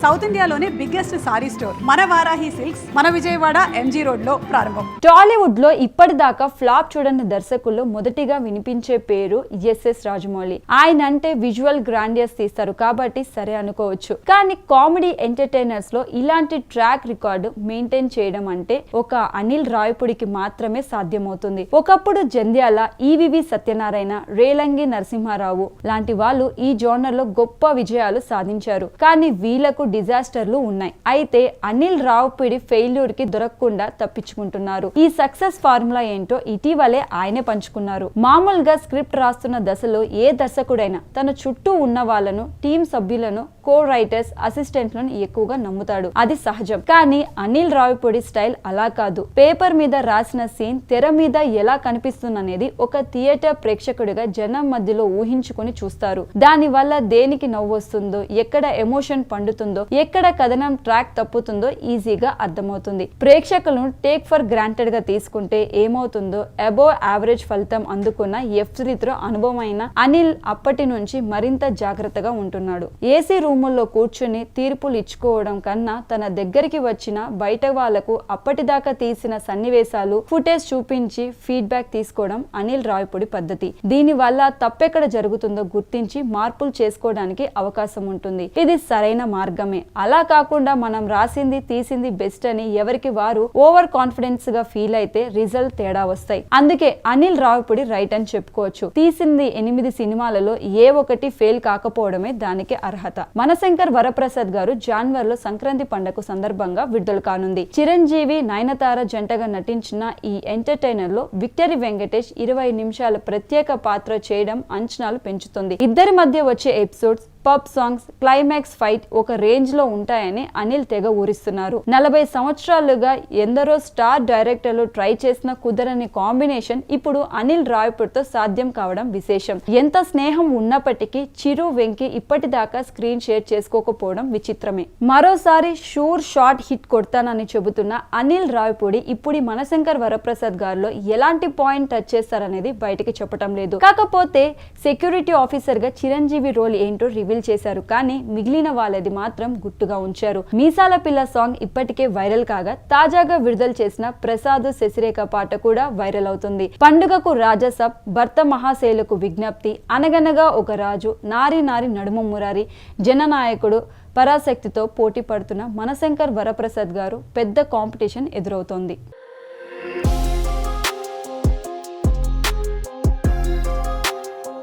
South ఇండియాలోనే biggest sorry store మన Varahi silks మన విజయవాడ ఎంజీ రోడ్ లో ప్రారంభం. టాలీవుడ్ లో ఇప్పటిదాకా ఫ్లాప్ చూడని దర్శకుల్లో మొదటిగా వినిపించే పేరు ఎస్ఎస్ రాజమౌళి. ఆయన అంటే విజువల్ గ్రాండియస్ తీస్తారు కాబట్టి సరే అనుకోవచ్చు. కానీ కామెడీ ఎంటర్టైనర్స్ లో ఇలాంటి ట్రాక్ రికార్డు మెయింటైన్ చేయడం అంటే ఒక అనిల్ రాయపుడికి మాత్రమే సాధ్యమవుతుంది. ఒకప్పుడు జంధ్యాల, ఈవివి సత్యనారాయణ, రేలంగి నరసింహారావు లాంటి వాళ్ళు ఈ జోనర్ లో గొప్ప విజయాలు సాధించారు. కానీ వీళ్లకు డిజాస్టర్లు ఉన్నాయి. అయితే అనిల్ రావుపిడి ఫెయిల్యూర్ కి దొరకకుండా తప్పించుకుంటున్నారు. ఈ సక్సెస్ ఫార్ములా ఏంటో ఇటీవలే ఆయనే పంచుకున్నారు. మామూలుగా స్క్రిప్ట్ రాస్తున్న దశలో ఏ దర్శకుడైనా తన చుట్టూ ఉన్న వాళ్ళను, టీం సభ్యులను, కో రైటర్స్, అసిస్టెంట్లను ఎక్కువగా నమ్ముతాడు. అది సహజం. కానీ అనిల్ రావుపిడి స్టైల్ అలా కాదు. పేపర్ మీద రాసిన సీన్ తెర మీద ఎలా కనిపిస్తుందనేది ఒక థియేటర్ ప్రేక్షకుడిగా జనం మధ్యలో ఊహించుకుని చూస్తారు. దాని వల్ల దేనికి నవ్వు వస్తుందో, ఎక్కడ ఎమోషన్ పండుతుందో, ఎక్కడ కథనం ట్రాక్ తప్పుతుందో ఈజీగా అర్థమవుతుంది. ప్రేక్షకులను టేక్ ఫర్ గ్రాంటెడ్ గా తీసుకుంటే ఏమవుతుందో అబోవ్ యావరేజ్ ఫలితం అందుకున్న F3 అనుభవమైన అనిల్ అప్పటి నుంచి మరింత జాగ్రత్తగా ఉంటున్నాడు. ఏసీ రూముల్లో కూర్చుని తీర్పులు ఇచ్చుకోవడం కన్నా తన దగ్గరికి వచ్చిన బయట వాళ్లకు అప్పటిదాకా తీసిన సన్నివేశాలు, ఫుటేజ్ చూపించి ఫీడ్బ్యాక్ తీసుకోవడం అనిల్ రావిపూడి పద్ధతి. దీని వల్ల తప్పెక్కడ జరుగుతుందో గుర్తించి మార్పులు చేసుకోవడానికి అవకాశం ఉంటుంది. ఇది సరైన మార్గమే. అలా కాకుండా మనం రాసింది తీసింది బెస్ట్ అని ఎవరికి వారు ఓవర్ కాన్ఫిడెన్స్ గా ఫీల్ అయితే రిజల్ట్ తేడా వస్తాయి. అందుకే అనిల్ రావిపూడి రైట్ అని చెప్పుకోవచ్చు. తీసింది 8 సినిమాలలో ఏ ఒక్కటి ఫెయిల్ కాకపోవడమే దానికి అర్హత. మనశంకర్ వరప్రసాద్ గారు జాన్వరిలో సంక్రాంతి పండుగ సందర్భంగా విడుదల కానుంది. చిరంజీవి, నయనతార జంటగా నటించిన ఈ ఎంటర్టైనర్ లో విక్టరీ వెంకటేష్ 20 నిమిషాల ప్రత్యేక పాత్ర చేయడం అంచనాలు పెంచుతుంది. ఇద్దరి మధ్య వచ్చే episodes, pub songs, climax fight ఒక రేంజ్ లో ఉంటాయని అనిల్ తెగ ఊరిస్తున్నారు. 40 సంవత్సరాలుగా ఎందరో స్టార్ డైరెక్టర్లు ట్రై చేసిన కుదరని కాంబినేషన్ ఇప్పుడు అనిల్ రావిపూడితో సాధ్యం కావడం విశేషం. ఎంత స్నేహం ఉన్నప్పటికీ చిరు, వెంకీ ఇప్పటిదాకా స్క్రీన్ షేర్ చేసుకోకపోవడం విచిత్రమే. మరోసారి షూర్ షాట్ హిట్ కొడతానని చెబుతున్న అనిల్ రావిపూడి ఇప్పుడు మనశంకర్ వరప్రసాద్ గారిలో ఎలాంటి పాయింట్ టచ్ చేస్తారనేది బయటికి చెప్పడం లేదు. కాకపోతే సెక్యూరిటీ ఆఫీసర్ గా చిరంజీవి రోల్ ఏంటో రివీల్ చేశారు. కానీ మిగిలిన వాళ్ళది మాత్రం గుట్టుగా ఉంచారు. మీసాల పిల్ల సాంగ్ ఇప్పటికే వైరల్ కాగా తాజాగా విడుదల చేసిన ప్రసాద్ శశిరేఖ పాట కూడా వైరల్ అవుతుంది. పండుగకు రాజసబ్, భర్త మహాశైలకు విజ్ఞప్తి, అనగనగా ఒక రాజు, నారి నారి నడుమ మురారి, జననాయకుడు, పరాశక్తితో పోటీ పడుతున్న మనశంకర్ వరప్రసాద్ గారు పెద్ద కాంపిటీషన్ ఎదురవుతోంది.